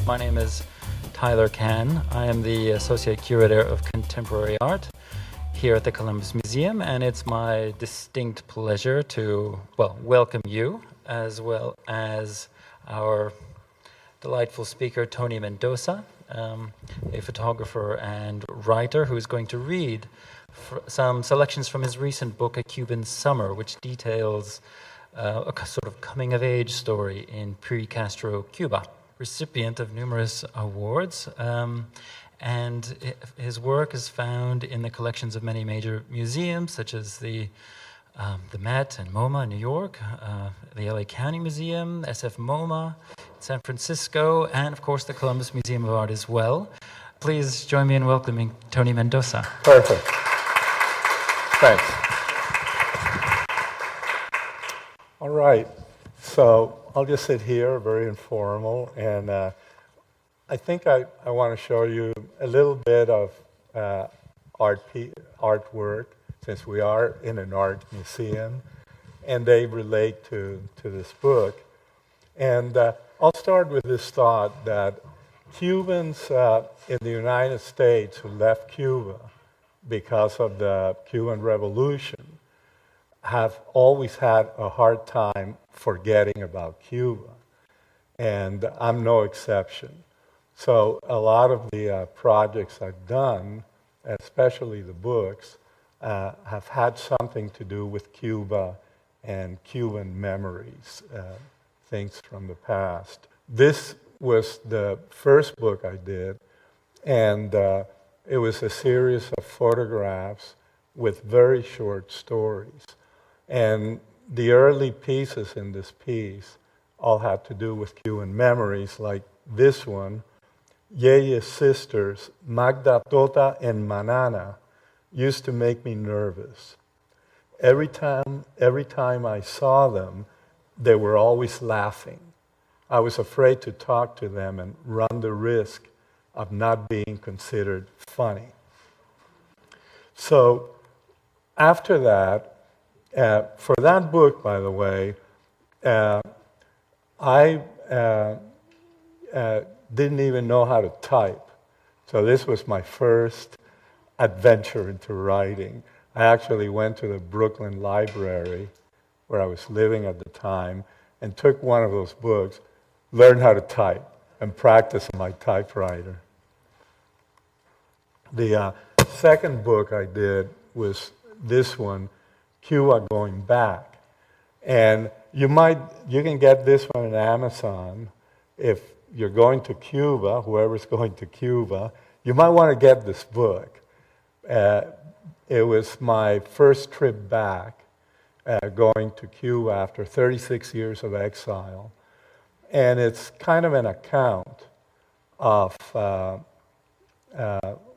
My name is Tyler Kahn. I am the Associate Curator of Contemporary Art here at the Columbus Museum, and it's my distinct pleasure to, welcome you, as well as our delightful speaker, Tony Mendoza, a photographer and writer who is going to read some selections from his recent book, A Cuban Summer, which details a sort of coming-of-age story in pre-Castro Cuba, recipient of numerous awards. And his work is found in the collections of many major museums, such as the Met and MoMA in New York, the LA County Museum, SF MoMA in San Francisco, and of course the Columbus Museum of Art as well. Please join me in welcoming Tony Mendoza. Perfect. Thanks. All right, so I'll just sit here, very informal, and I think I want to show you a little bit of artwork, since we are in an art museum, and they relate to this book. And I'll start with this thought that Cubans in the United States who left Cuba because of the Cuban Revolution have always had a hard time forgetting about Cuba, and I'm no exception. So a lot of the projects I've done, especially the books, have had something to do with Cuba and Cuban memories, things from the past. This was the first book I did, and it was a series of photographs with very short stories. And the early pieces in this piece all had to do with Cuban memories, like this one. Yeye's sisters, Magda, Tota, and Manana, used to make me nervous. Every time I saw them, they were always laughing. I was afraid to talk to them and run the risk of not being considered funny. So after that, for that book, by the way, I didn't even know how to type. So this was my first adventure into writing. I actually went to the Brooklyn Library, where I was living at the time, and took one of those books, learned how to type, and practiced on my typewriter. The second book I did was this one, Cuba Going Back. And you can get this one on Amazon. If you're going to Cuba, whoever's going to Cuba, you might want to get this book. It was my first trip back, going to Cuba after 36 years of exile. And it's kind of an account of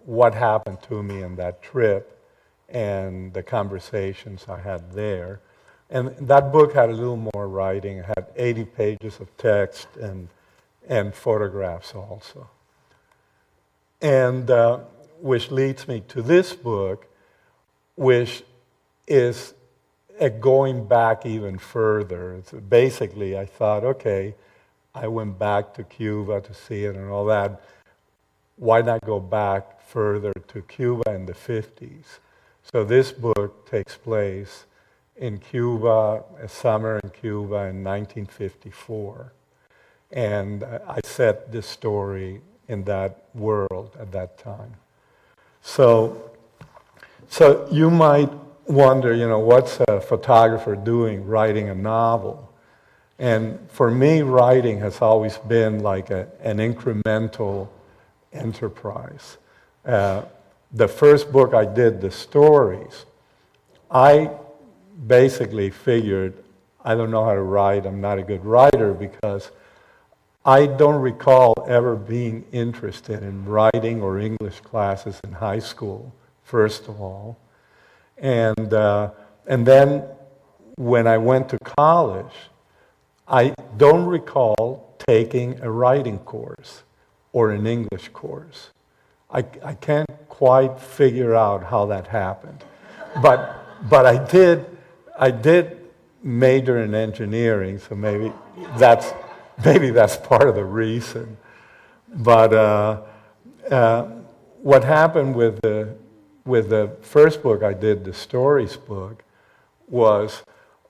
what happened to me in that trip and the conversations I had there. And that book had a little more writing. It had 80 pages of text and photographs also. And which leads me to this book, which is going back even further. It's basically, I thought, okay, I went back to Cuba to see it and all that. Why not go back further to Cuba in the 50s? So this book takes place in Cuba, a summer in Cuba in 1954. And I set this story in that world at that time. So you might wonder, what's a photographer doing writing a novel? And for me, writing has always been like an incremental enterprise. The first book I did, the stories, I basically figured, I don't know how to write, I'm not a good writer, because I don't recall ever being interested in writing or English classes in high school, first of all. And then when I went to college, I don't recall taking a writing course or an English course. I can't quite figure out how that happened. But I did major in engineering, so maybe that's part of the reason. But uh, what happened with the first book I did, the stories book, was,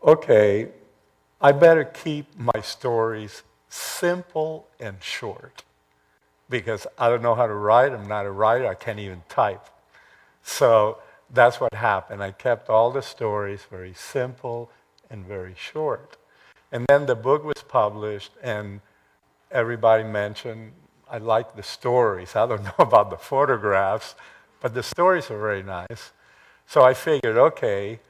okay, I better keep my stories simple and short because I don't know how to write. I'm not a writer. I can't even type. So that's what happened. I kept all the stories very simple and very short. And then the book was published, and everybody mentioned, I like the stories. I don't know about the photographs, but the stories are very nice. So I figured, okay,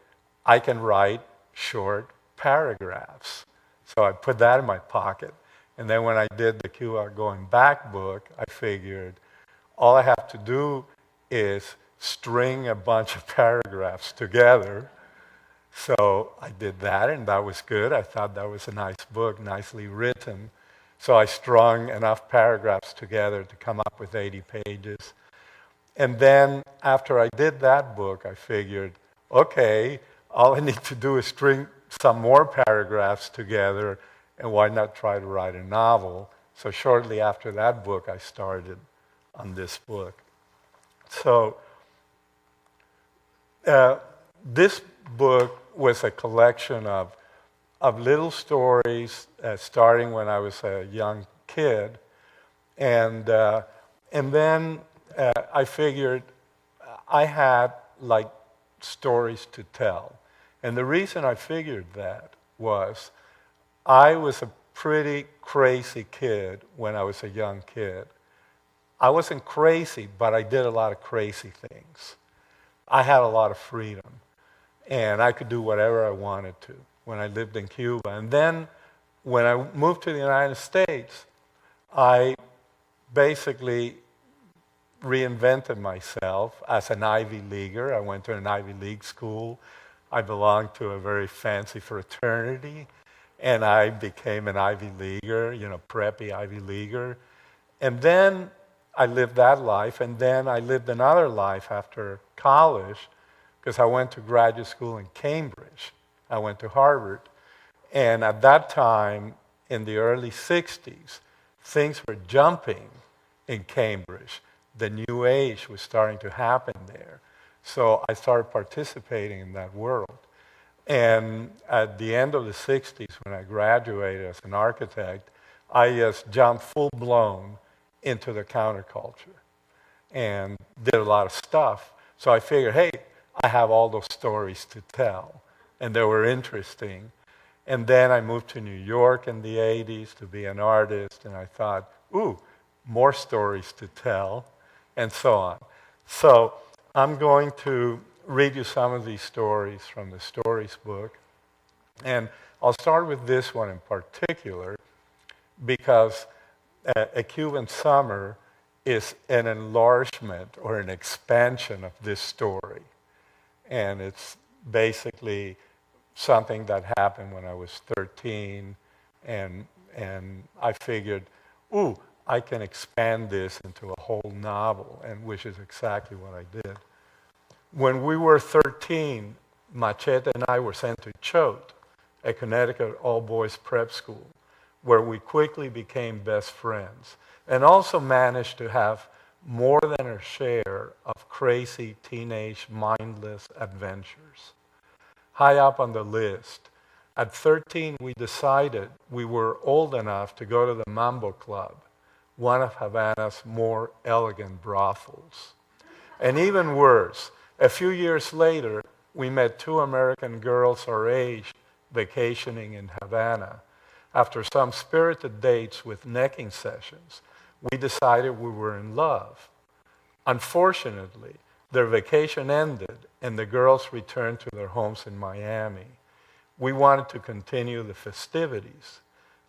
I can write short paragraphs. So I put that in my pocket. And then when I did the QR Going Back book, I figured all I have to do is string a bunch of paragraphs together. So I did that, and that was good. I thought that was a nice book, nicely written. So I strung enough paragraphs together to come up with 80 pages. And then after I did that book, I figured, okay, all I need to do is string some more paragraphs together, and why not try to write a novel? So shortly after that book, I started on this book. So this book was a collection of little stories starting when I was a young kid. And then I figured I had like stories to tell. And the reason I figured that was I was a pretty crazy kid when I was a young kid. I wasn't crazy, but I did a lot of crazy things. I had a lot of freedom, and I could do whatever I wanted to when I lived in Cuba. And then when I moved to the United States, I basically reinvented myself as an Ivy Leaguer. I went to an Ivy League school. I belonged to a very fancy fraternity, and I became an Ivy Leaguer, preppy Ivy Leaguer. And then I lived that life, and then I lived another life after college because I went to graduate school in Cambridge. I went to Harvard. And at that time, in the early 60s, things were jumping in Cambridge. The New Age was starting to happen there. So I started participating in that world. And at the end of the 60s, when I graduated as an architect, I just jumped full-blown into the counterculture and did a lot of stuff. So I figured, hey, I have all those stories to tell, and they were interesting. And then I moved to New York in the 80s to be an artist, and I thought, ooh, more stories to tell, and so on. So I'm going to read you some of these stories from the stories book. And I'll start with this one in particular because A Cuban Summer is an enlargement or an expansion of this story. And it's basically something that happened when I was 13, and I figured, ooh, I can expand this into a whole novel, and which is exactly what I did. When we were 13, Machete and I were sent to Choate, a Connecticut all-boys prep school, where we quickly became best friends and also managed to have more than our share of crazy teenage mindless adventures. High up on the list, at 13 we decided we were old enough to go to the Mambo Club, one of Havana's more elegant brothels. And even worse, a few years later, we met two American girls our age vacationing in Havana. After some spirited dates with necking sessions, we decided we were in love. Unfortunately, their vacation ended and the girls returned to their homes in Miami. We wanted to continue the festivities.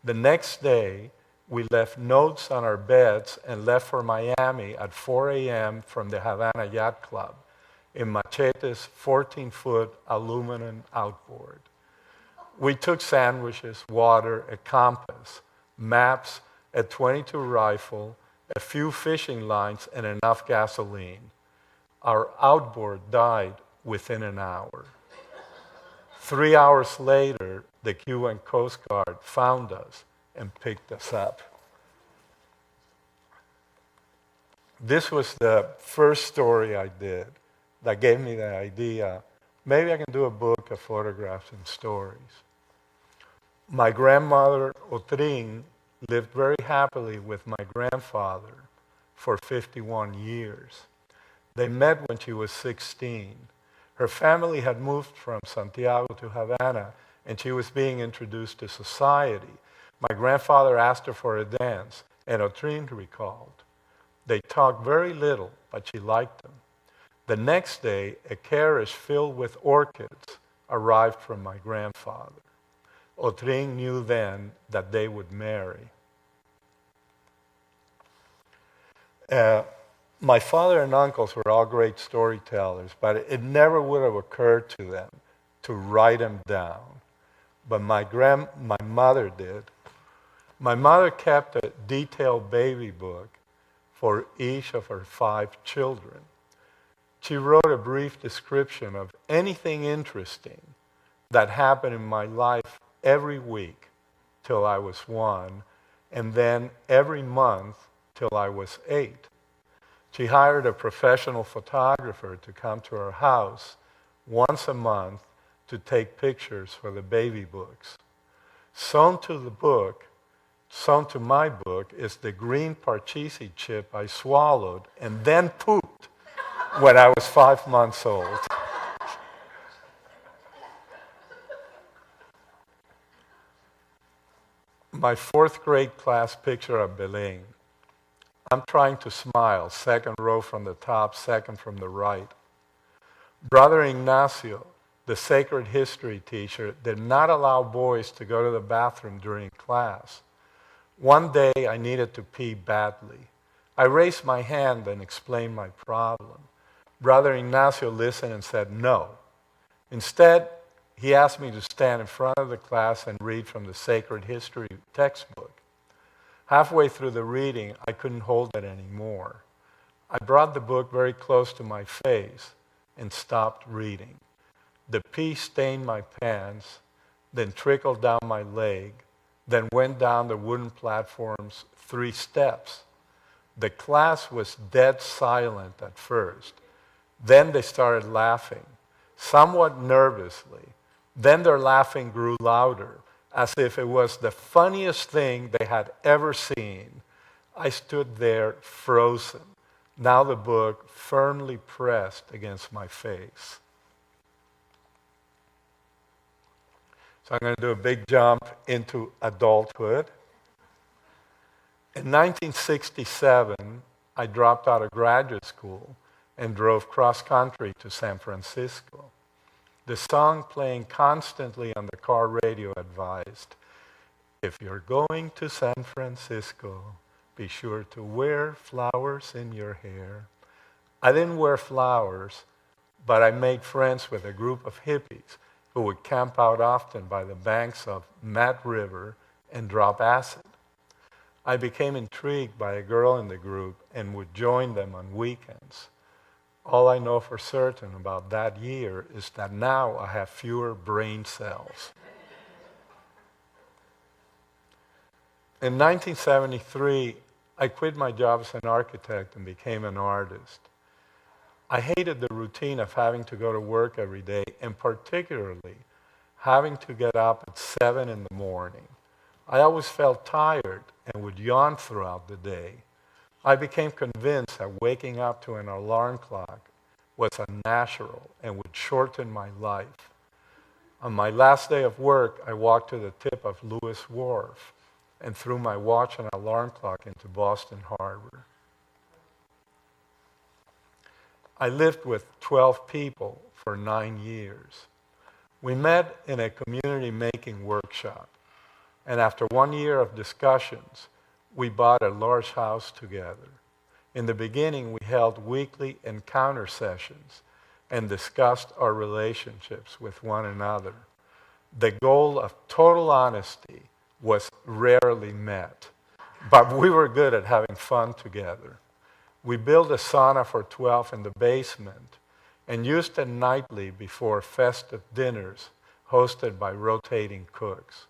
The next day, we left notes on our beds and left for Miami at 4 a.m. from the Havana Yacht Club in Machete's 14-foot aluminum outboard. We took sandwiches, water, a compass, maps, a .22 rifle, a few fishing lines, and enough gasoline. Our outboard died within an hour. 3 hours later, the Cuban Coast Guard found us and picked us up. This was the first story I did that gave me the idea, maybe I can do a book of photographs and stories. My grandmother, Otrin, lived very happily with my grandfather for 51 years. They met when she was 16. Her family had moved from Santiago to Havana, and she was being introduced to society. My grandfather asked her for a dance, and Otrin recalled. They talked very little, but she liked him. The next day, a carriage filled with orchids arrived from my grandfather. Otrin knew then that they would marry. My father and uncles were all great storytellers, but it never would have occurred to them to write them down. But my mother did. My mother kept a detailed baby book for each of her 5 children. She wrote a brief description of anything interesting that happened in my life every week till I was 1, and then every month till I was 8. She hired a professional photographer to come to her house once a month to take pictures for the baby books. Sewn to my book is the green parcheesi chip I swallowed and then pooped when I was 5 months old. My 4th grade class picture of Belén. I'm trying to smile, 2nd row from the top, 2nd from the right. Brother Ignacio, the sacred history teacher, did not allow boys to go to the bathroom during class. One day I needed to pee badly. I raised my hand and explained my problem. Brother Ignacio listened and said no. Instead, he asked me to stand in front of the class and read from the sacred history textbook. Halfway through the reading, I couldn't hold it anymore. I brought the book very close to my face and stopped reading. The pee stained my pants, then trickled down my leg, then went down the wooden platform's 3 steps. The class was dead silent at first. Then they started laughing, somewhat nervously. Then their laughing grew louder, as if it was the funniest thing they had ever seen. I stood there frozen, now the book firmly pressed against my face. So I'm going to do a big jump into adulthood. In 1967, I dropped out of graduate school and drove cross-country to San Francisco. The song playing constantly on the car radio advised, if you're going to San Francisco, be sure to wear flowers in your hair. I didn't wear flowers, but I made friends with a group of hippies who would camp out often by the banks of Mad River and drop acid. I became intrigued by a girl in the group and would join them on weekends. All I know for certain about that year is that now I have fewer brain cells. In 1973, I quit my job as an architect and became an artist. I hated the routine of having to go to work every day, and particularly having to get up at 7 in the morning. I always felt tired and would yawn throughout the day. I became convinced that waking up to an alarm clock was unnatural and would shorten my life. On my last day of work, I walked to the tip of Lewis Wharf and threw my watch and alarm clock into Boston Harbor. I lived with 12 people for 9 years. We met in a community making workshop, and after 1 year of discussions, we bought a large house together. In the beginning, we held weekly encounter sessions and discussed our relationships with one another. The goal of total honesty was rarely met, but we were good at having fun together. We built a sauna for 12 in the basement and used it nightly before festive dinners hosted by rotating cooks.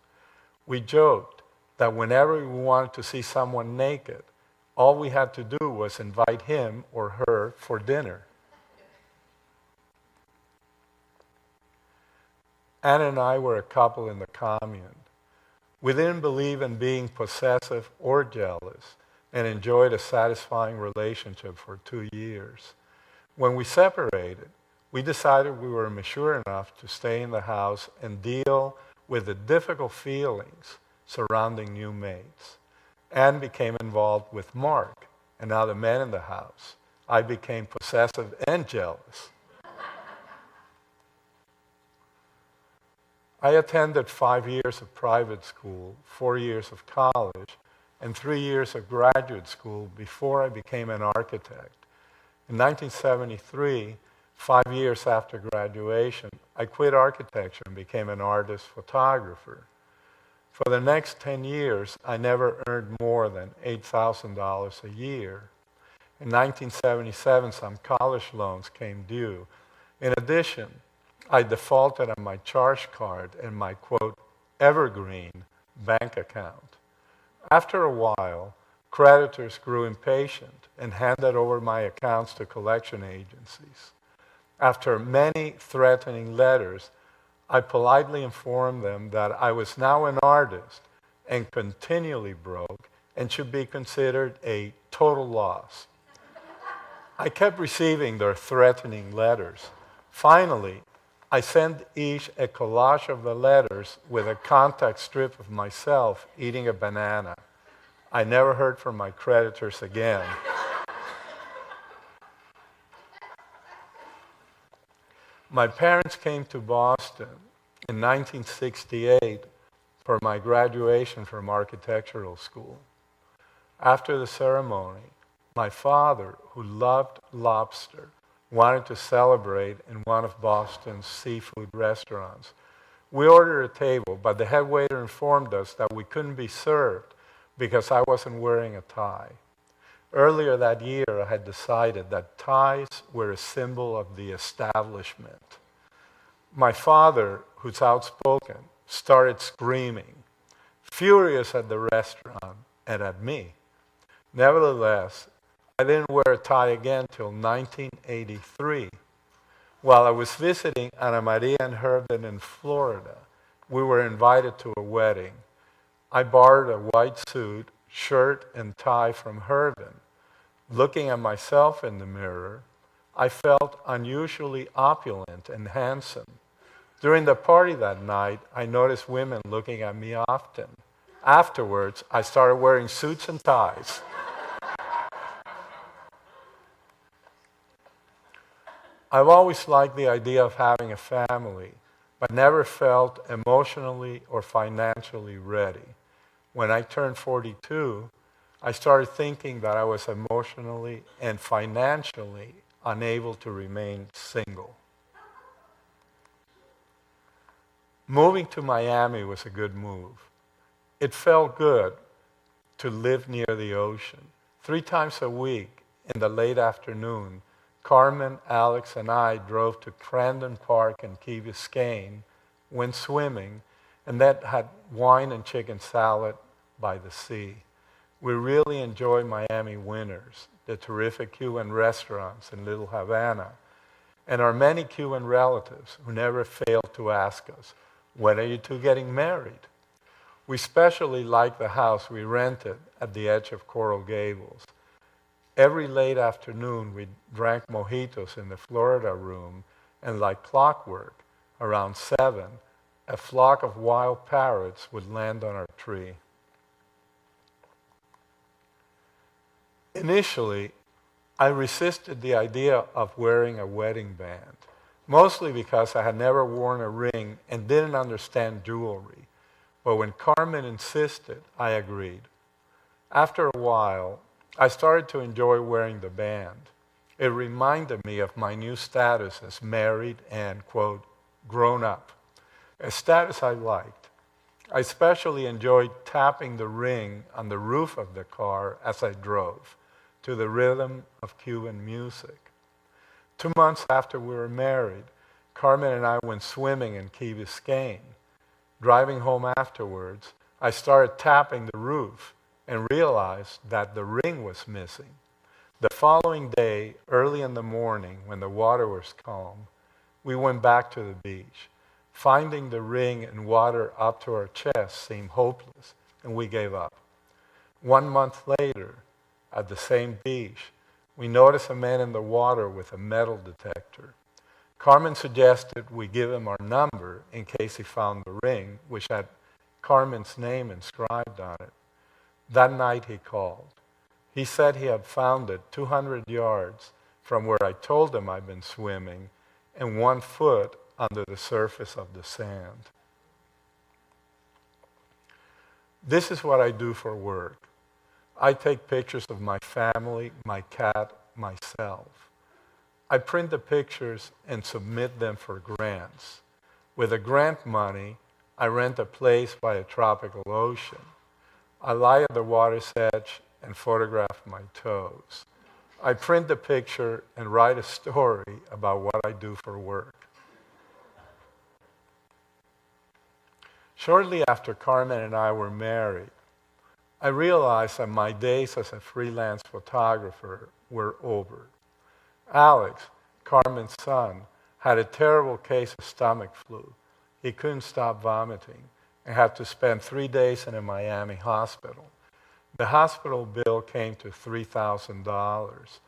We joked that whenever we wanted to see someone naked, All we had to do was invite him or her for dinner. Anna and I were a couple in the commune. We didn't believe in being possessive or jealous and enjoyed a satisfying relationship for 2 years. When we separated, we decided we were mature enough to stay in the house and deal with the difficult feelings surrounding new mates. Anne became involved with Mark and other men in the house. I became possessive and jealous. I attended 5 years of private school, 4 years of college, and 3 years of graduate school before I became an architect. In 1973, 5 years after graduation, I quit architecture and became an artist photographer. For the next 10 years, I never earned more than $8,000 a year. In 1977, some college loans came due. In addition, I defaulted on my charge card and my, quote, evergreen bank account. After a while, creditors grew impatient and handed over my accounts to collection agencies. After many threatening letters, I politely informed them that I was now an artist and continually broke and should be considered a total loss. I kept receiving their threatening letters. Finally, I sent each a collage of the letters with a contact strip of myself eating a banana. I never heard from my creditors again. My parents came to Boston in 1968 for my graduation from architectural school. After the ceremony, my father, who loved lobster, wanted to celebrate in one of Boston's seafood restaurants. We ordered a table, but the head waiter informed us that we couldn't be served because I wasn't wearing a tie. Earlier that year, I had decided that ties were a symbol of the establishment. My father, who's outspoken, started screaming, furious at the restaurant and at me. Nevertheless, I didn't wear a tie again till 1983. While I was visiting Ana Maria and Herben in Florida, we were invited to a wedding. I borrowed a white suit, shirt, and tie from Herben. Looking at myself in the mirror, I felt unusually opulent and handsome. During the party that night, I noticed women looking at me often. Afterwards, I started wearing suits and ties. I've always liked the idea of having a family, but never felt emotionally or financially ready. When I turned 42, I started thinking that I was emotionally and financially unable to remain single. Moving to Miami was a good move. It felt good to live near the ocean. 3 times a week in the late afternoon, Carmen, Alex, and I drove to Crandon Park in Key Biscayne, went swimming, and then had wine and chicken salad by the sea. We really enjoy Miami winters, the terrific Cuban restaurants in Little Havana, and our many Cuban relatives who never fail to ask us, when are you two getting married? We especially like the house we rented at the edge of Coral Gables. Every late afternoon, we drank mojitos in the Florida room, and like clockwork, around 7, a flock of wild parrots would land on our tree. Initially, I resisted the idea of wearing a wedding band, mostly because I had never worn a ring and didn't understand jewelry. But when Carmen insisted, I agreed. After a while, I started to enjoy wearing the band. It reminded me of my new status as married and, quote, grown up, a status I liked. I especially enjoyed tapping the ring on the roof of the car as I drove, to the rhythm of Cuban music. 2 months after we were married, Carmen and I went swimming in Key Biscayne. Driving home afterwards, I started tapping the roof, and realized that the ring was missing. The following day, early in the morning, when the water was calm, we went back to the beach. Finding the ring in water up to our chest seemed hopeless, and we gave up. 1 month later, at the same beach, we noticed a man in the water with a metal detector. Carmen suggested we give him our number in case he found the ring, which had Carmen's name inscribed on it. That night he called. He said he had found it 200 yards from where I told him I'd been swimming and 1 foot under the surface of the sand. This is what I do for work. I take pictures of my family, my cat, myself. I print the pictures and submit them for grants. With the grant money, I rent a place by a tropical ocean. I lie at the water's edge and photograph my toes. I print the picture and write a story about what I do for work. Shortly after Carmen and I were married, I realized that my days as a freelance photographer were over. Alex, Carmen's son, had a terrible case of stomach flu. He couldn't stop vomiting and had to spend 3 days in a Miami hospital. The hospital bill came to $3,000.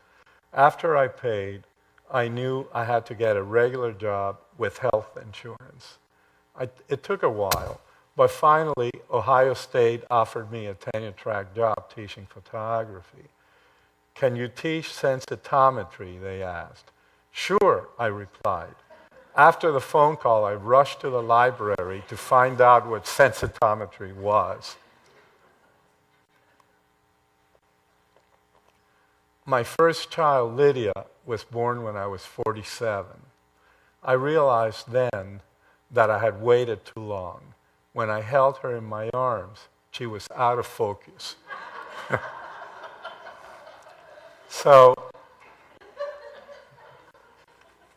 After I paid, I knew I had to get a regular job with health insurance. It took a while, but finally, Ohio State offered me a tenure-track job teaching photography. "Can you teach sensitometry?" they asked. "Sure," I replied. After the phone call, I rushed to the library to find out what sensitometry was. My first child, Lydia, was born when I was 47. I realized then that I had waited too long. When I held her in my arms, she was out of focus. So,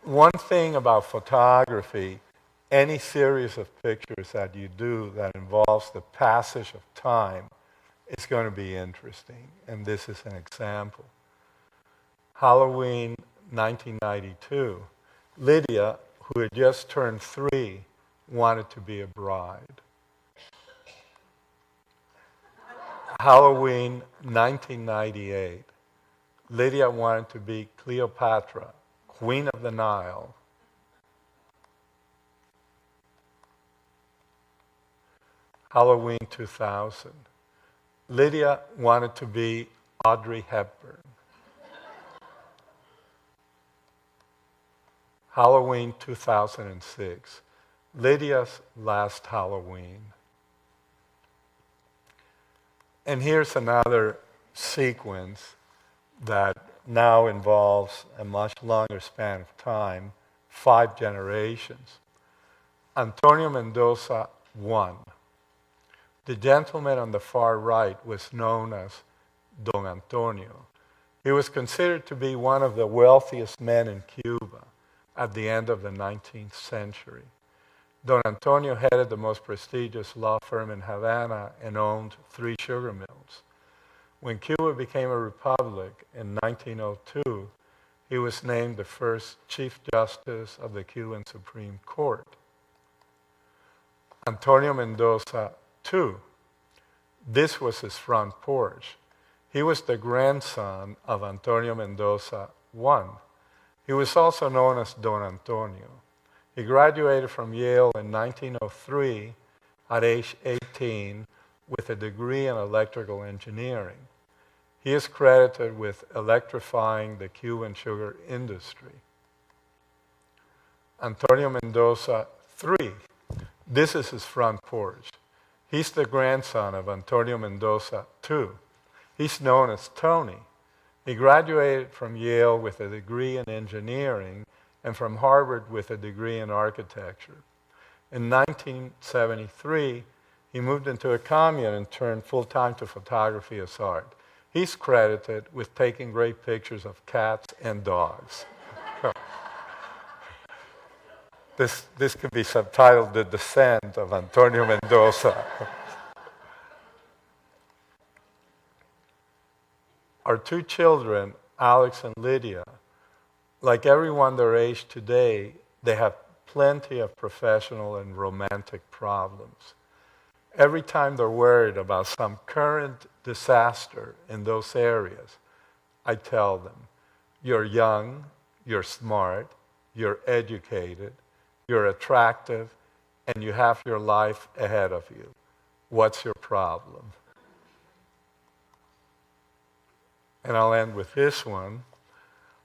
one thing about photography, any series of pictures that you do that involves the passage of time is going to be interesting, and this is an example. Halloween 1992, Lydia, who had just turned 3, wanted to be a bride. Halloween 1998, Lydia wanted to be Cleopatra, Queen of the Nile. Halloween 2000, Lydia wanted to be Audrey Hepburn. Halloween 2006, Lydia's last Halloween. And here's another sequence that now involves a much longer span of time, 5 generations. Antonio Mendoza, 1. The gentleman on the far right was known as Don Antonio. He was considered to be one of the wealthiest men in Cuba at the end of the 19th century. Don Antonio headed the most prestigious law firm in Havana and owned 3 sugar mills. When Cuba became a republic in 1902, he was named the first Chief Justice of the Cuban Supreme Court. Antonio Mendoza, 2. This was his front porch. He was the grandson of Antonio Mendoza, 1. He was also known as Don Antonio. He graduated from Yale in 1903 at age 18 with a degree in electrical engineering. He is credited with electrifying the Cuban sugar industry. Antonio Mendoza, 3. This is his front porch. He's the grandson of Antonio Mendoza, 2. He's known as Tony. He graduated from Yale with a degree in engineering and from Harvard with a degree in architecture. In 1973, he moved into a commune and turned full-time to photography as art. He's credited with taking great pictures of cats and dogs. This could be subtitled The Descent of Antonio Mendoza. our two children, Alex and Lydia, like everyone their age today, they have plenty of professional and romantic problems. Every time they're worried about some current disaster in those areas, I tell them, you're young, you're smart, you're educated, you're attractive, and you have your life ahead of you. What's your problem? And I'll end with this one.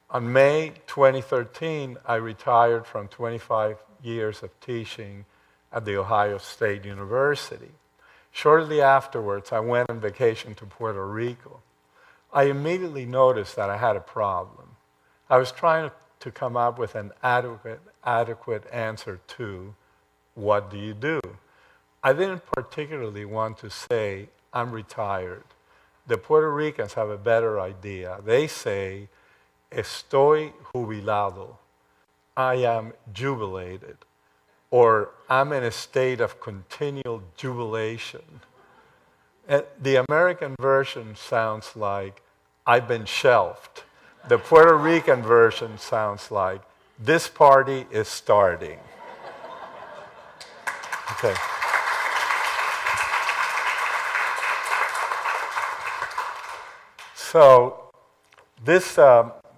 On May 2013, I retired from 25 years of teaching at The Ohio State University. Shortly afterwards, I went on vacation to Puerto Rico. I immediately noticed that I had a problem. I was trying to come up with an adequate answer to, what do you do? I didn't particularly want to say, I'm retired. The Puerto Ricans have a better idea. They say, estoy jubilado. I am jubilated. Or I'm in a state of continual jubilation. And the American version sounds like, I've been shelved. The Puerto Rican version sounds like, this party is starting. Okay. So this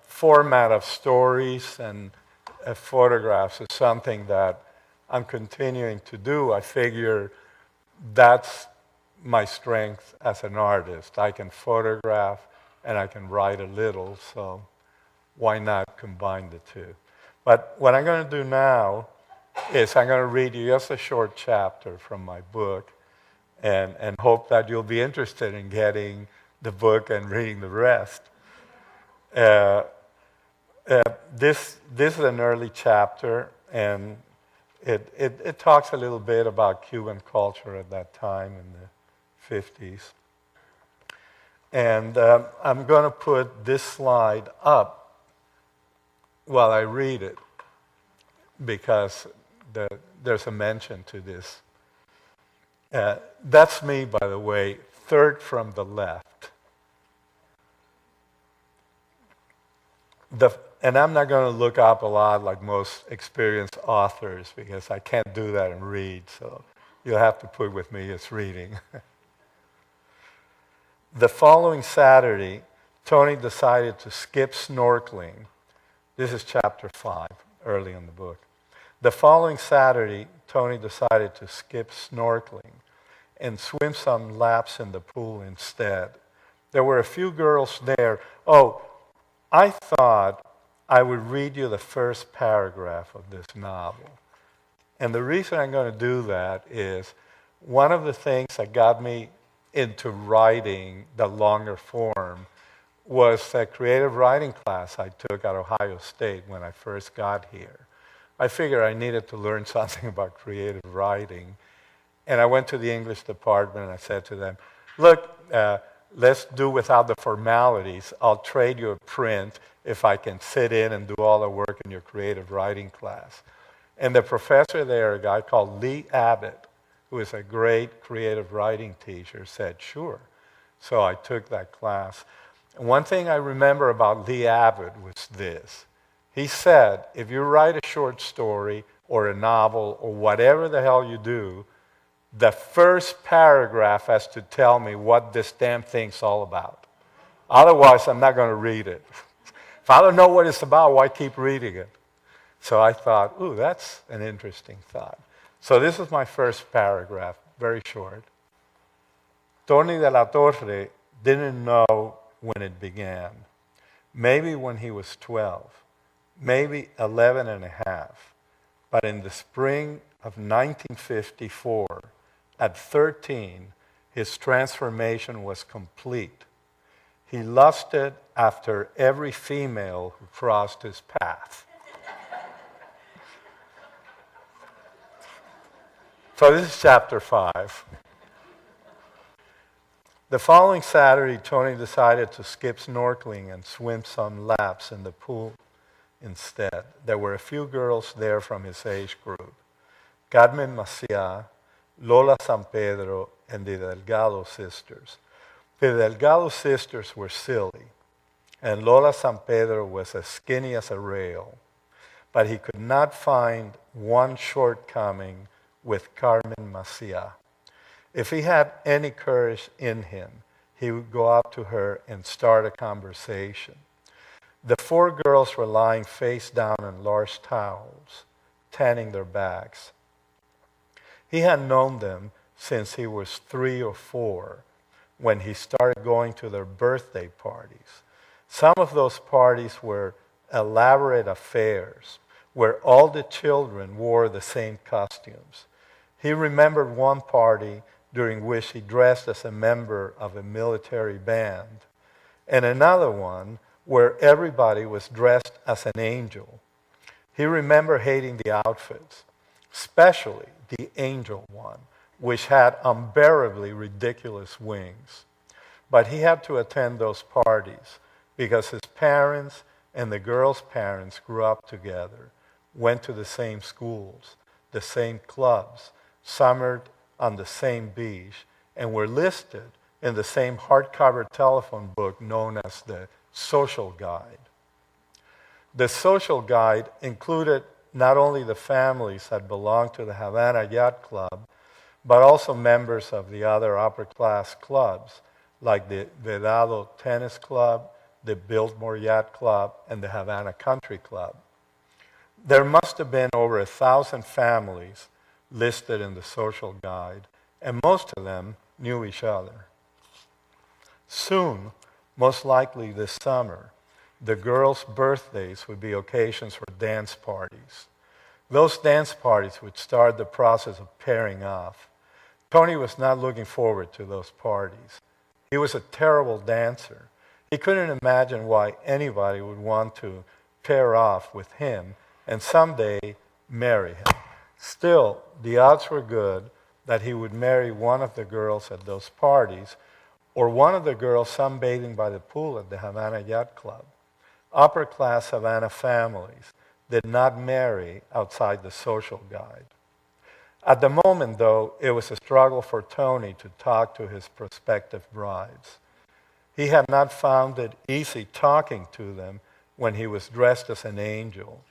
format of stories and photographs is something that I'm continuing to do. I figure that's my strength as an artist. I can photograph and I can write a little, so why not combine the two? But what I'm going to do now is I'm going to read you just a short chapter from my book and hope that you'll be interested in getting the book and reading the rest. This is an early chapter, and it talks a little bit about Cuban culture at that time in the 50s. And I'm going to put this slide up while I read it, because there's a mention to this. That's me, by the way, third from the left. And I'm not going to look up a lot like most experienced authors, because I can't do that and read, so you'll have to put with me as reading. The following Saturday, Tony decided to skip snorkeling. This is chapter 5, early in the book. The following Saturday, Tony decided to skip snorkeling and swim some laps in the pool instead. There were a few girls there. Oh, I thought I would read you the first paragraph of this novel. And the reason I'm going to do that is one of the things that got me into writing the longer form was a creative writing class I took at Ohio State when I first got here. I figured I needed to learn something about creative writing. And I went to the English department and I said to them, look, let's do without the formalities. I'll trade you a print if I can sit in and do all the work in your creative writing class. And the professor there, a guy called Lee Abbott, who is a great creative writing teacher, said, sure. So I took that class. And one thing I remember about Lee Abbott was this. He said, if you write a short story or a novel or whatever the hell you do, the first paragraph has to tell me what this damn thing's all about. Otherwise, I'm not going to read it. If I don't know what it's about, why keep reading it? So I thought, ooh, that's an interesting thought. So this is my first paragraph, very short. Tony de la Torre didn't know when it began. Maybe when he was 12, maybe 11 and a half. But in the spring of 1954, at 13, his transformation was complete. He lusted after every female who crossed his path. So this is chapter 5. The following Saturday, Tony decided to skip snorkeling and swim some laps in the pool instead. There were a few girls there from his age group. Carmen Maciá, Lola San Pedro, and the Delgado sisters. The Delgado sisters were silly. and Lola San Pedro was as skinny as a rail. But he could not find one shortcoming with Carmen Macia. If he had any courage in him, he would go up to her and start a conversation. The four girls were lying face down on large towels, tanning their backs. He had known them since he was 3 or 4, when he started going to their birthday parties. Some of those parties were elaborate affairs where all the children wore the same costumes. He remembered one party during which he dressed as a member of a military band, and another one where everybody was dressed as an angel. He remembered hating the outfits, especially the angel one, which had unbearably ridiculous wings. But he had to attend those parties because his parents and the girls' parents grew up together, went to the same schools, the same clubs, summered on the same beach, and were listed in the same hardcover telephone book known as the Social Guide. The Social Guide included not only the families that belonged to the Havana Yacht Club, but also members of the other upper-class clubs, like the Vedado Tennis Club, the Biltmore Yacht Club, and the Havana Country Club. There must have been over 1,000 families listed in the Social Guide, and most of them knew each other. Soon, most likely this summer, the girls' birthdays would be occasions for dance parties. Those dance parties would start the process of pairing off. Tony was not looking forward to those parties. He was a terrible dancer. He couldn't imagine why anybody would want to pair off with him and someday marry him. Still, the odds were good that he would marry one of the girls at those parties or one of the girls sunbathing by the pool at the Havana Yacht Club. Upper-class Havana families did not marry outside the Social Guide. At the moment, though, it was a struggle for Tony to talk to his prospective brides. He had not found it easy talking to them when he was dressed as an angel.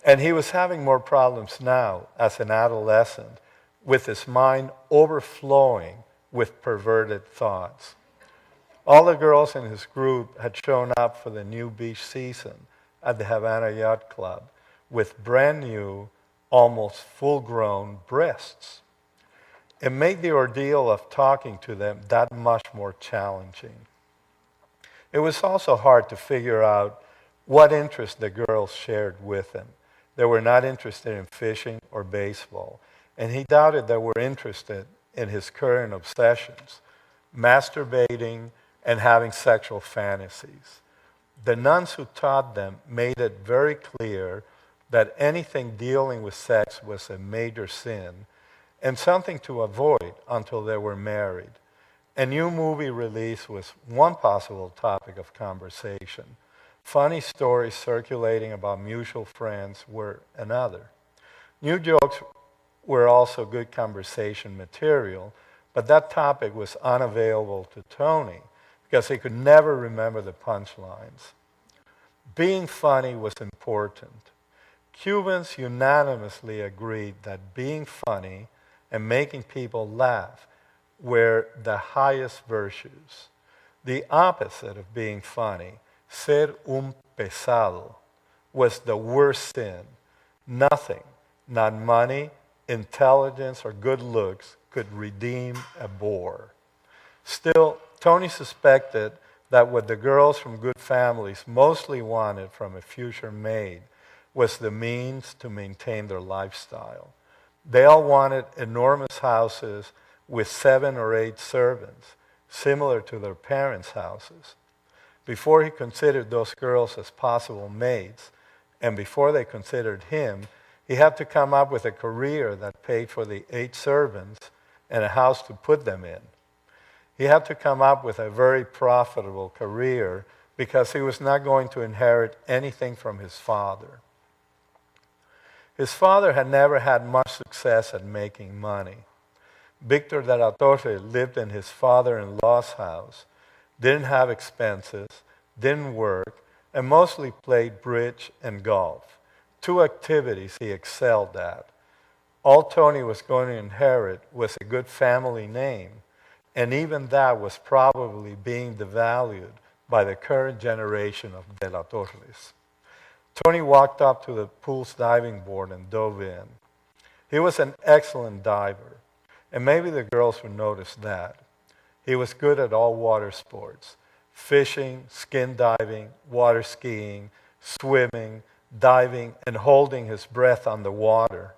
And he was having more problems now as an adolescent, with his mind overflowing with perverted thoughts. All the girls in his group had shown up for the new beach season at the Havana Yacht Club with brand new, almost full-grown breasts. It made the ordeal of talking to them that much more challenging. It was also hard to figure out what interest the girls shared with him. They were not interested in fishing or baseball, and he doubted they were interested in his current obsessions, masturbating and having sexual fantasies. The nuns who taught them made it very clear that anything dealing with sex was a major sin and something to avoid until they were married. A new movie release was one possible topic of conversation. Funny stories circulating about mutual friends were another. New jokes were also good conversation material, but that topic was unavailable to Tony because he could never remember the punchlines. Being funny was important. Cubans unanimously agreed that being funny and making people laugh were the highest virtues. The opposite of being funny, ser un pesado, was the worst sin. Nothing, not money, intelligence, or good looks, could redeem a bore. Still, Tony suspected that what the girls from good families mostly wanted from a future maid was the means to maintain their lifestyle. They all wanted enormous houses with 7 or 8 servants, similar to their parents' houses. Before he considered those girls as possible maids, and before they considered him, he had to come up with a career that paid for the 8 servants and a house to put them in. He had to come up with a very profitable career because he was not going to inherit anything from his father. His father had never had much success at making money. Victor de la Torre lived in his father-in-law's house, didn't have expenses, didn't work, and mostly played bridge and golf, two activities he excelled at. All Tony was going to inherit was a good family name, and even that was probably being devalued by the current generation of De La Torres. Tony walked up to the pool's diving board and dove in. He was an excellent diver, and maybe the girls would notice that. He was good at all water sports: fishing, skin diving, water skiing, swimming, diving, and holding his breath underwater.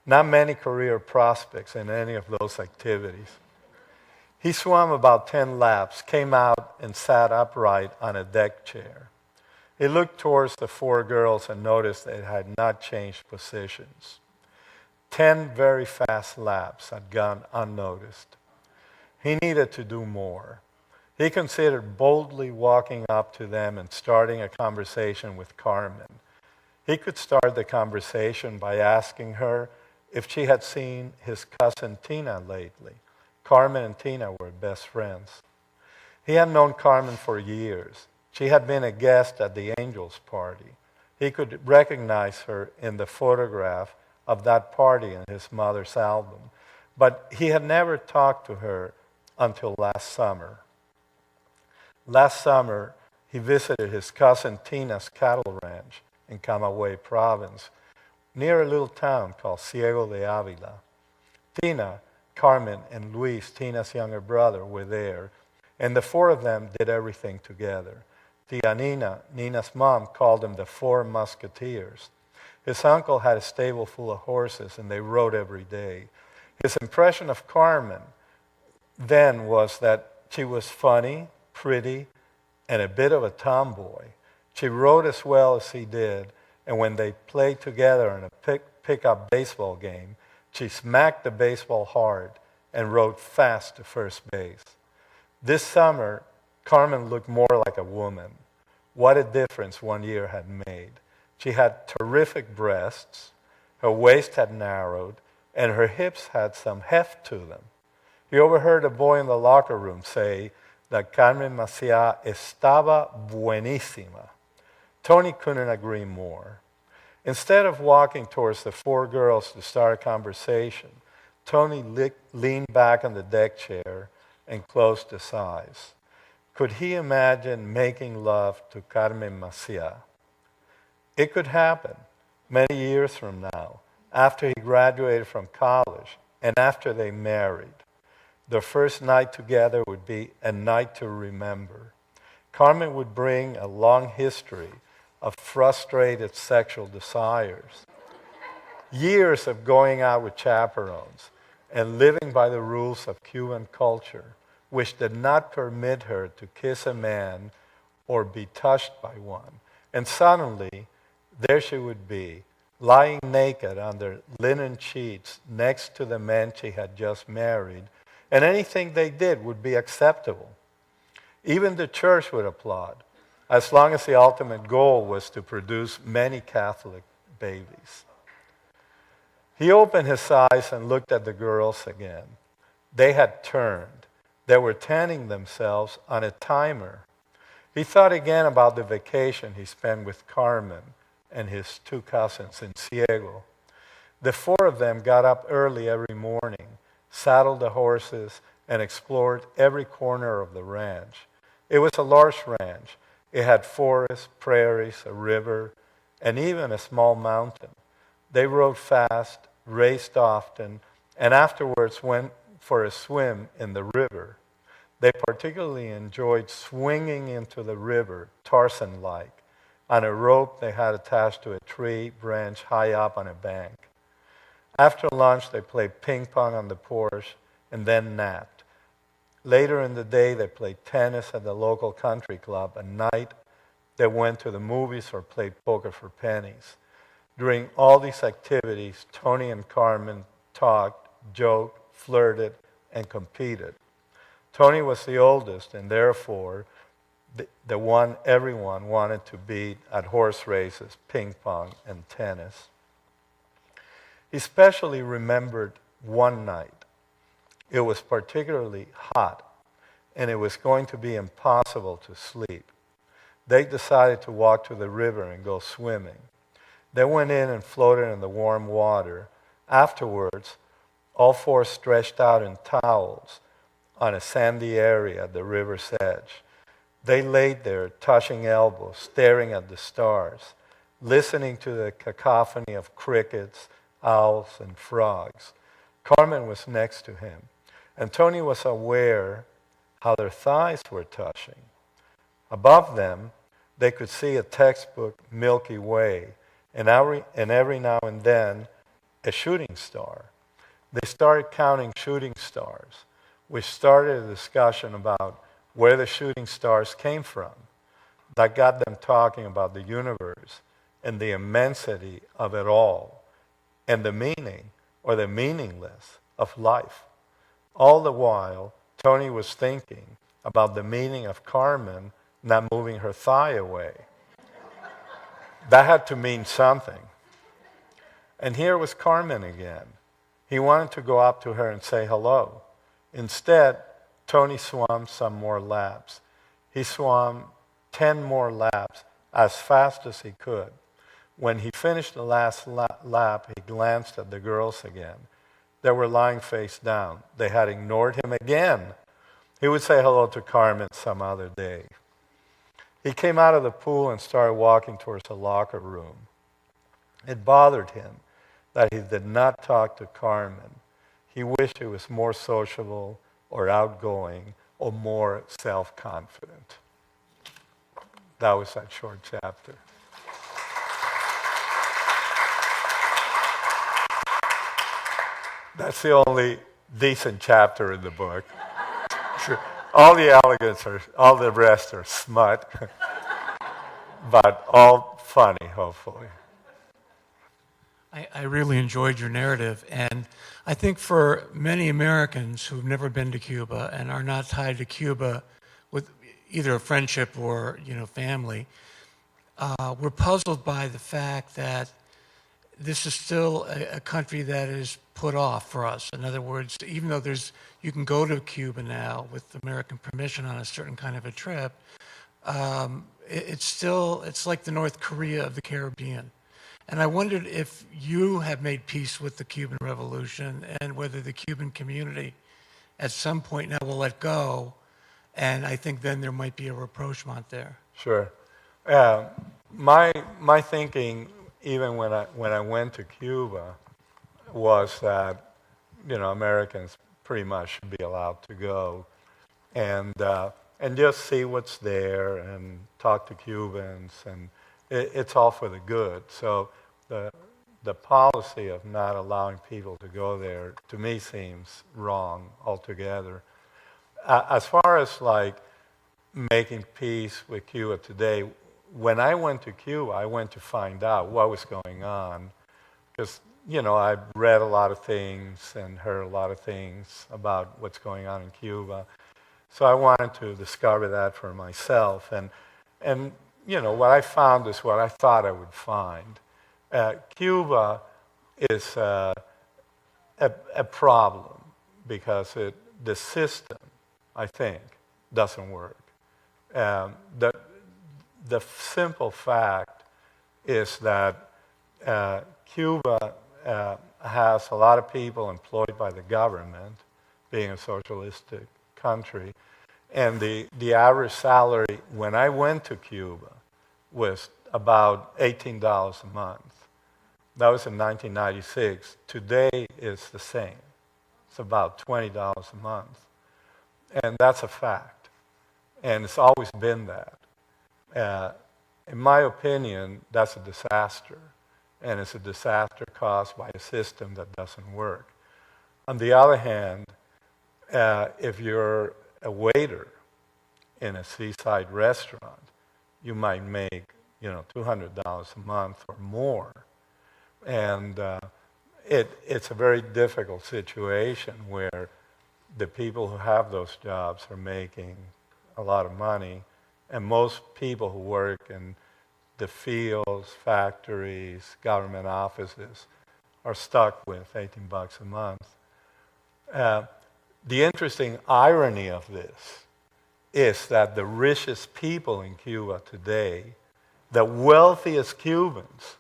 Not many career prospects in any of those activities. He swam about 10 laps, came out, and sat upright on a deck chair. He looked towards the four girls and noticed they had not changed positions. 10 very fast laps had gone unnoticed. He needed to do more. He considered boldly walking up to them and starting a conversation with Carmen. He could start the conversation by asking her if she had seen his cousin Tina lately. Carmen and Tina were best friends. He had known Carmen for years. She had been a guest at the Angels party. He could recognize her in the photograph of that party in his mother's album, but he had never talked to her until last summer. Last summer, he visited his cousin Tina's cattle ranch in Camagüey province, near a little town called Ciego de Ávila. Tina, Carmen, and Luis, Tina's younger brother, were there, and the four of them did everything together. Tia Nina, Nina's mom, called them the Four Musketeers. His uncle had a stable full of horses, and they rode every day. His impression of Carmen then was that she was funny, pretty, and a bit of a tomboy. She rode as well as he did, and when they played together in a pickup baseball game, she smacked the baseball hard and rode fast to first base. This summer, Carmen looked more like a woman. What a difference 1 year had made. She had terrific breasts, her waist had narrowed, and her hips had some heft to them. He overheard a boy in the locker room say that Carmen Maciá estaba buenísima. Tony couldn't agree more. Instead of walking towards the four girls to start a conversation, Tony leaned back on the deck chair and closed his eyes. Could he imagine making love to Carmen Maciá? It could happen many years from now, after he graduated from college and after they married. Their first night together would be a night to remember. Carmen would bring a long history of frustrated sexual desires, years of going out with chaperones and living by the rules of Cuban culture, which did not permit her to kiss a man or be touched by one. And suddenly, there she would be, lying naked under linen sheets next to the man she had just married, and anything they did would be acceptable. Even the church would applaud, as long as the ultimate goal was to produce many Catholic babies. He opened his eyes and looked at the girls again. They had turned. They were tanning themselves on a timer. He thought again about the vacation he spent with Carmen and his two cousins in Ciego. The four of them got up early every morning, saddled the horses, and explored every corner of the ranch. It was a large ranch. It had forests, prairies, a river, and even a small mountain. They rode fast, raced often, and afterwards went for a swim in the river. They particularly enjoyed swinging into the river, Tarzan-like, on a rope they had attached to a tree branch high up on a bank. After lunch, they played ping pong on the porch and then napped. Later in the day, they played tennis at the local country club. At night, they went to the movies or played poker for pennies. During all these activities, Tony and Carmen talked, joked, flirted, and competed. Tony was the oldest, and therefore the one everyone wanted to beat at horse races, ping pong, and tennis. He especially remembered one night. It was particularly hot, and it was going to be impossible to sleep. they decided to walk to the river and go swimming. They went in and floated in the warm water. Afterwards, all four stretched out in towels on a sandy area at the river's edge. They laid there, touching elbows, staring at the stars, listening to the cacophony of crickets, owls, and frogs. Carmen was next to him, and Tony was aware how their thighs were touching. Above them, they could see a textbook Milky Way, and every now and then, a shooting star. They started counting shooting stars, which started a discussion about where the shooting stars came from. That got them talking about the universe and the immensity of it all, and the meaning or the meaningless of life. All the while, Tony was thinking about the meaning of Carmen not moving her thigh away. That had to mean something. And here was Carmen again. He wanted to go up to her and say hello. Instead, Tony swam some more laps. He swam 10 more laps as fast as he could. When he finished the last lap, he glanced at the girls again. They were lying face down. They had ignored him again. He would say hello to Carmen some other day. He came out of the pool and started walking towards the locker room. It bothered him that he did not talk to Carmen. He wished he was more sociable or outgoing or more self-confident. That was that short chapter. That's the only decent chapter in the book. All the elegance, all the rest are smut, but all funny, hopefully. I really enjoyed your narrative, and I think for many Americans who've never been to Cuba and are not tied to Cuba with either a friendship or family, we're puzzled by the fact that this is still a country that is put off for us. In other words, even though you can go to Cuba now with American permission on a certain kind of a trip, it's like the North Korea of the Caribbean. And I wondered if you have made peace with the Cuban Revolution and whether the Cuban community at some point now will let go, and I think then there might be a rapprochement there. Sure. My thinking, even when I went to Cuba, was that Americans pretty much should be allowed to go and just see what's there and talk to Cubans, and it's all for the good. So the policy of not allowing people to go there, to me, seems wrong altogether. As far as making peace with Cuba today, when I went to Cuba, I went to find out what was going on, because I read a lot of things and heard a lot of things about what's going on in Cuba. So I wanted to discover that for myself. And what I found is what I thought I would find. Cuba is a problem because the system, I think, doesn't work. The simple fact is that Cuba has a lot of people employed by the government, being a socialistic country, and the average salary when I went to Cuba was about $18 a month. That was in 1996. Today it's the same. It's about $20 a month. And that's a fact. And it's always been that. In my opinion, that's a disaster. And it's a disaster caused by a system that doesn't work. On the other hand, if you're a waiter in a seaside restaurant, you might make $200 a month or more. And it's a very difficult situation where the people who have those jobs are making a lot of money, and most people who work in the fields, factories, government offices are stuck with $18 a month. The interesting irony of this is that the richest people in Cuba today, the wealthiest Cubans,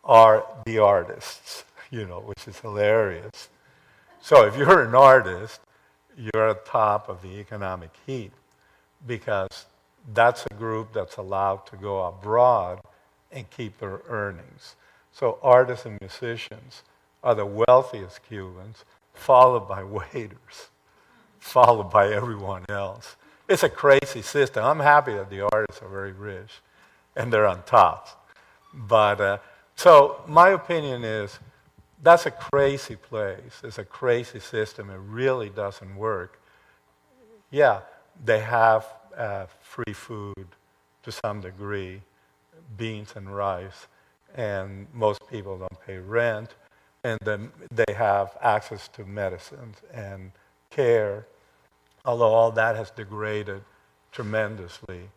are the artists, which is hilarious. So if you're an artist, you're at the top of the economic heap because that's a group that's allowed to go abroad and keep their earnings. So artists and musicians are the wealthiest Cubans, followed by waiters, followed by everyone else. It's a crazy system. I'm happy that the artists are very rich and they're on top. But so my opinion is that's a crazy place. It's a crazy system. It really doesn't work. Yeah, they have free food to some degree, beans and rice, and most people don't pay rent, and then they have access to medicines and care, although all that has degraded tremendously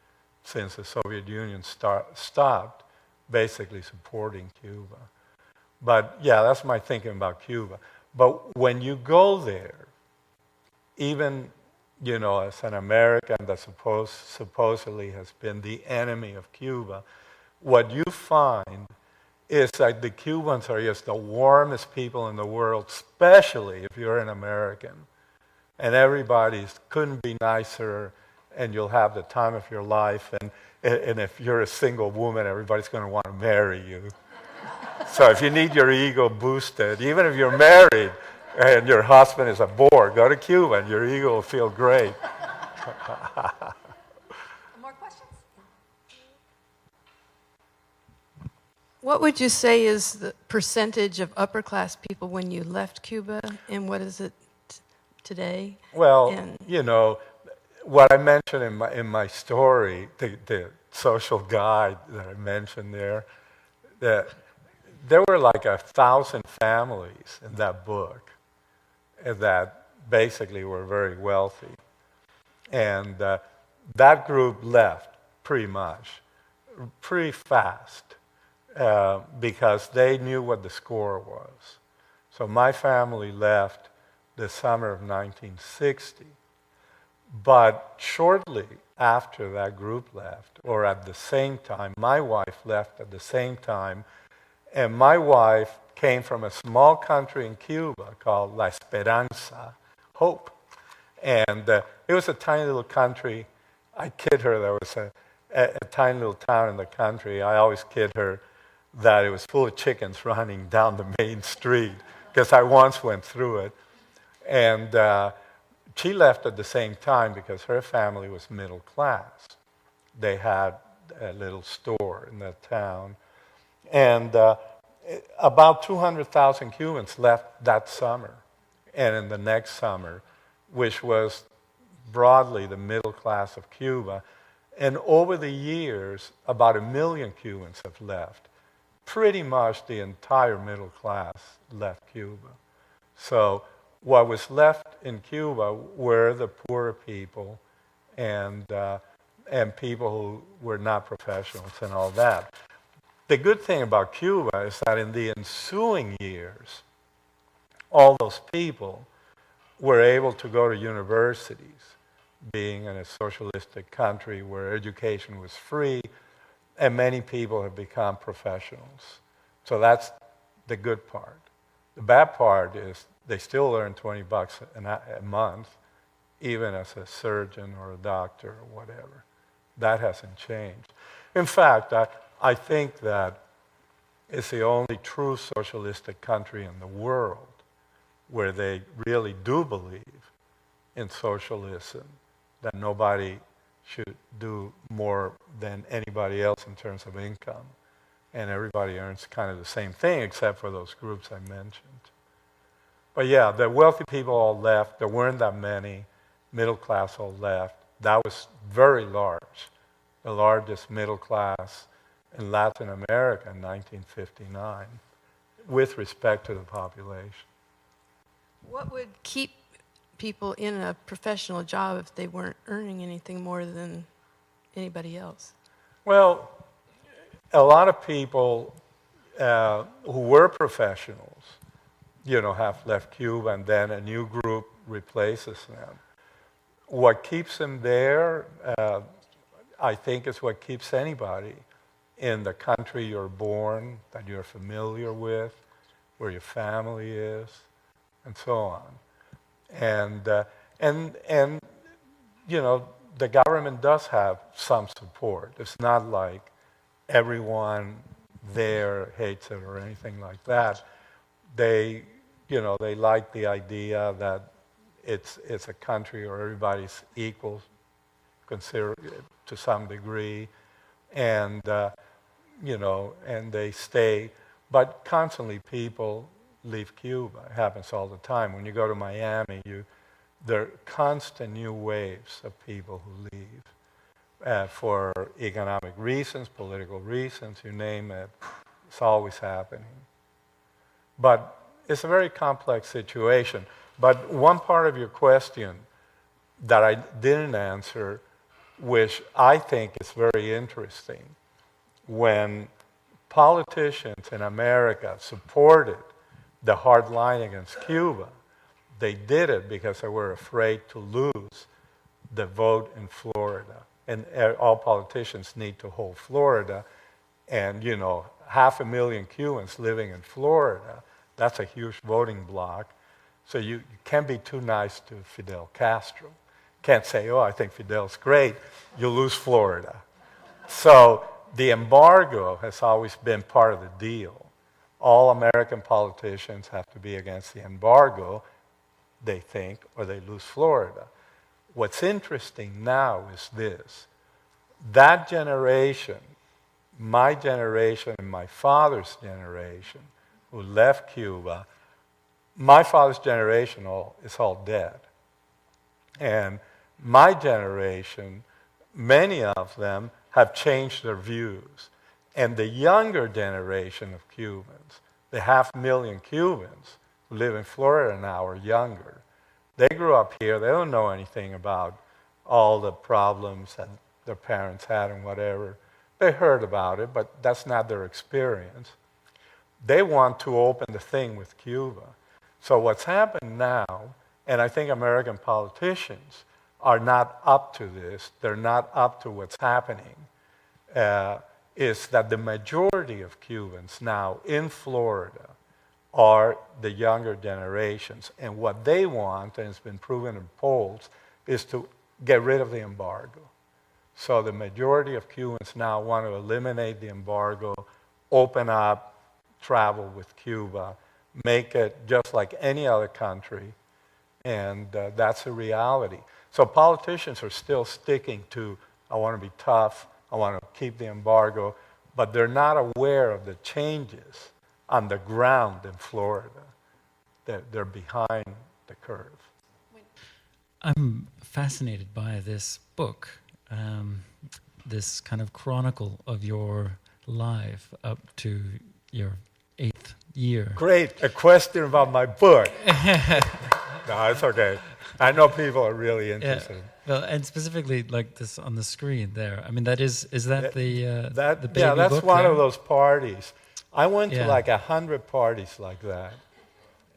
since the Soviet Union stopped basically supporting Cuba. But yeah, that's my thinking about Cuba. But when you go there, even as an American that supposedly has been the enemy of Cuba, what you find is that the Cubans are just the warmest people in the world, especially if you're an American. And everybody couldn't be nicer, and you'll have the time of your life. And if you're a single woman, everybody's going to want to marry you. So if you need your ego boosted, even if you're married and your husband is a bore, go to Cuba and your ego will feel great. More questions? What would you say is the percentage of upper class people when you left Cuba, and what is it today? Well, And what I mentioned in my story, the social guide that I mentioned there, that there were like 1,000 families in that book that basically were very wealthy. And that group left pretty fast, because they knew what the score was. So my family left the summer of 1960. But shortly after that group left, or at the same time, my wife left at the same time. And my wife came from a small country in Cuba called La Esperanza, Hope. And it was a tiny little country. I kid her there was a tiny little town in the country. I always kid her that it was full of chickens running down the main street, because I once went through it. And she left at the same time because her family was middle class. They had a little store in that town. And about 200,000 Cubans left that summer. And in the next summer, which was broadly the middle class of Cuba, and over the years, about 1 million Cubans have left. Pretty much the entire middle class left Cuba. So what was left in Cuba were the poorer people and people who were not professionals and all that. The good thing about Cuba is that in the ensuing years, all those people were able to go to universities, being in a socialistic country where education was free, and many people have become professionals. So that's the good part. The bad part is they still earn $20 a month, even as a surgeon or a doctor or whatever. That hasn't changed. In fact, I think that it's the only true socialistic country in the world where they really do believe in socialism, that nobody should do more than anybody else in terms of income. And everybody earns kind of the same thing except for those groups I mentioned. But yeah, the wealthy people all left. There weren't that many. Middle class all left. That was very large, the largest middle class in Latin America in 1959, with respect to the population. what would keep people in a professional job if they weren't earning anything more than anybody else? Well, a lot of people who were professionals, have left Cuba, and then a new group replaces them. what keeps him there, I think, is what keeps anybody in the country you're born, that you're familiar with, where your family is, and so on. And you know, the government does have some support. It's not like everyone there hates it or anything like that. They, you know, they like the idea that it's a country where everybody's equal, considered to some degree, and you know, and they stay. But constantly, people leave Cuba. It happens all the time. When you go to Miami, there are constant new waves of people who leave for economic reasons, political reasons, you name it. It's always happening. But it's a very complex situation. But one part of your question that I didn't answer, which I think is very interesting, when politicians in America supported the hard line against Cuba, they did it because they were afraid to lose the vote in Florida. And all politicians need to hold Florida. And, you know, 500,000 Cubans living in Florida, that's a huge voting bloc. So you can't be too nice to Fidel Castro. Can't say, oh, I think Fidel's great. You lose Florida. So the embargo has always been part of the deal. All American politicians have to be against the embargo, they think, or they lose Florida. What's interesting now is this. That generation, my generation and my father's generation, who left Cuba, my father's generation is all dead. And my generation, many of them have changed their views. And the younger generation of Cubans, the 500,000 Cubans who live in Florida now are younger. They grew up here. They don't know anything about all the problems that their parents had and whatever. They heard about it, but that's not their experience. They want to open the thing with Cuba. So what's happened now, and I think American politicians are not up to this, they're not up to what's happening, is that the majority of Cubans now in Florida are the younger generations. And what they want, and it's been proven in polls, is to get rid of the embargo. So the majority of Cubans now want to eliminate the embargo, open up travel with Cuba, make it just like any other country, and that's a reality. So politicians are still sticking to, I want to be tough, I want to keep the embargo, but they're not aware of the changes on the ground in Florida. They're behind the curve. I'm fascinated by this book, this kind of chronicle of your life up to your 8th year. Great, a question about my book. No, it's okay. I know people are really interested. Yeah. Well, and specifically like this on the screen there. I mean, is that the baby yeah, that's book one there? of those parties. I went to Yeah. like 100 parties like that.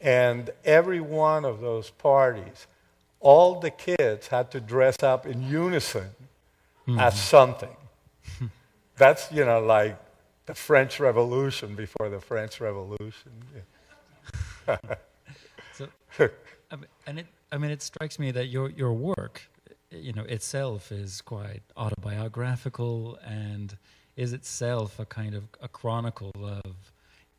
And every one of those parties, all the kids had to dress up in unison as something. That's, you know, like the French Revolution before the French Revolution. Yeah. So, I mean, it strikes me that your work, you know, itself is quite autobiographical and is itself a kind of a chronicle of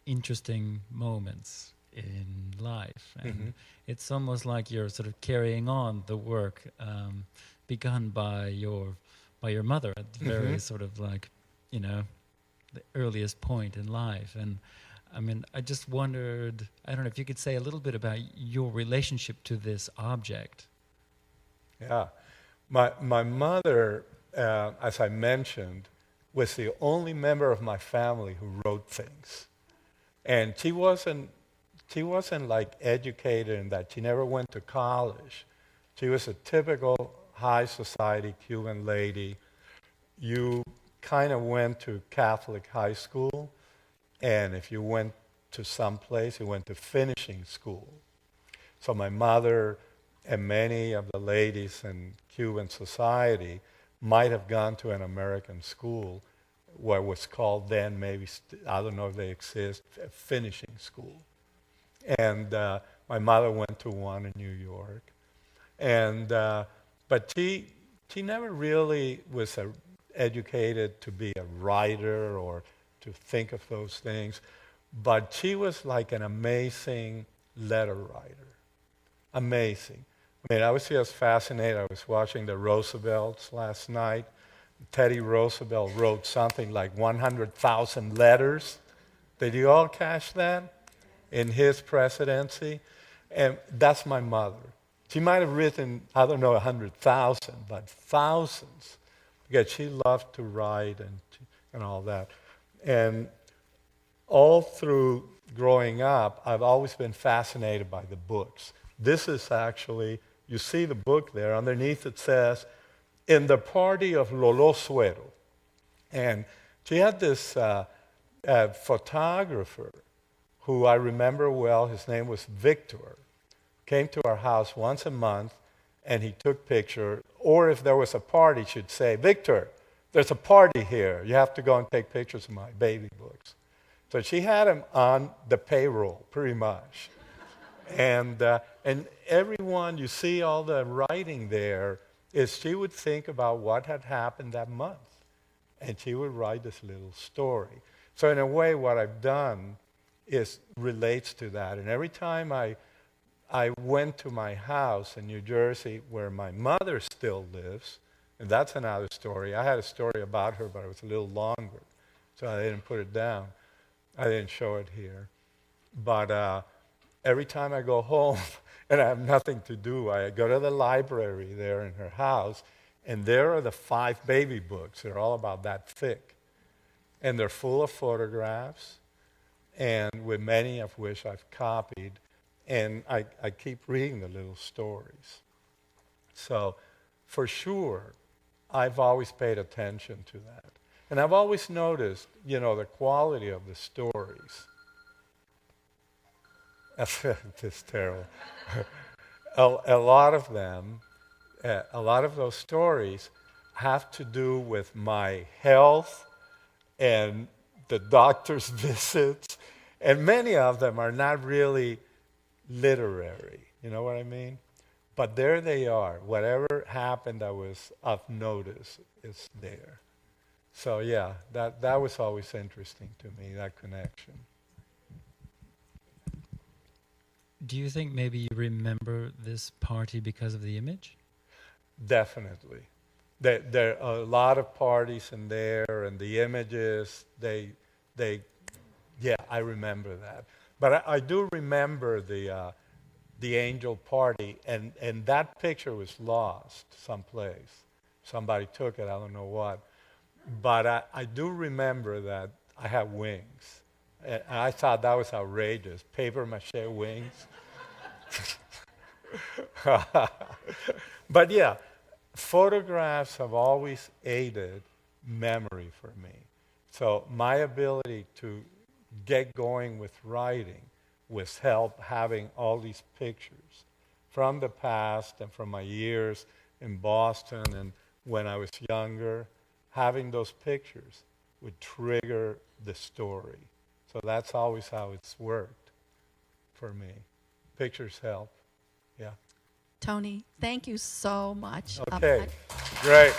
interesting moments in life, and it's almost like you're sort of carrying on the work begun by your mother at the very sort of like, you know, the earliest point in life. And I mean, I just wondered, I don't know if you could say a little bit about your relationship to this object. Yeah. My mother, as I mentioned, was the only member of my family who wrote things. And she wasn't like educated in that. She never went to college. She was a typical high society Cuban lady. You kind of went to Catholic high school, and if you went to some place, you went to finishing school. So my mother and many of the ladies in Cuban society might have gone to an American school, what was called then, maybe, I don't know if they exist, a finishing school. And my mother went to one in New York. And but she never really was educated to be a writer or to think of those things. But she was like an amazing letter writer. Amazing. I mean, I was just fascinated. I was watching the Roosevelts last night. Teddy Roosevelt wrote something like 100,000 letters. Did you all catch that? In his presidency? And that's my mother. She might have written, I don't know, 100,000, but thousands, because she loved to write and all that. And all through growing up, I've always been fascinated by the books. This is actually, you see the book there. Underneath it says, In the Party of Lolo Suero. And she had this photographer who I remember well. His name was Victor. Came to our house once a month, and he took pictures. Or if there was a party, she'd say, Victor, there's a party here. You have to go and take pictures of my baby books. So she had him on the payroll, pretty much. And everyone, you see all the writing there, is she would think about what had happened that month. And she would write this little story. So in a way, what I've done relates to that. And every time I went to my house in New Jersey where my mother still lives, and that's another story. I had a story about her, but it was a little longer, so I didn't put it down. I didn't show it here. But every time I go home and I have nothing to do, I go to the library there in her house, and there are the 5 baby books. They're all about that thick. And they're full of photographs, and with many of which I've copied. And I keep reading the little stories. So for sure, I've always paid attention to that. And I've always noticed, the quality of the stories. It's terrible. A lot of them, a lot of those stories have to do with my health and the doctor's visits. And many of them are not really literary, you know what I mean? But there they are. Whatever happened that was of notice is there. So yeah, that was always interesting to me, that connection. Do you think maybe you remember this party because of the image? Definitely. There are a lot of parties in there, and the images, yeah, I remember that. But I do remember the angel party, and that picture was lost someplace. Somebody took it, I don't know what. But I do remember that I had wings. And I thought that was outrageous, paper mache wings. But yeah, photographs have always aided memory for me. So my ability to get going with writing was help having all these pictures from the past and from my years in Boston and when I was younger. Having those pictures would trigger the story. So that's always how it's worked for me. Pictures help. Yeah. Tony, thank you so much. Okay, great.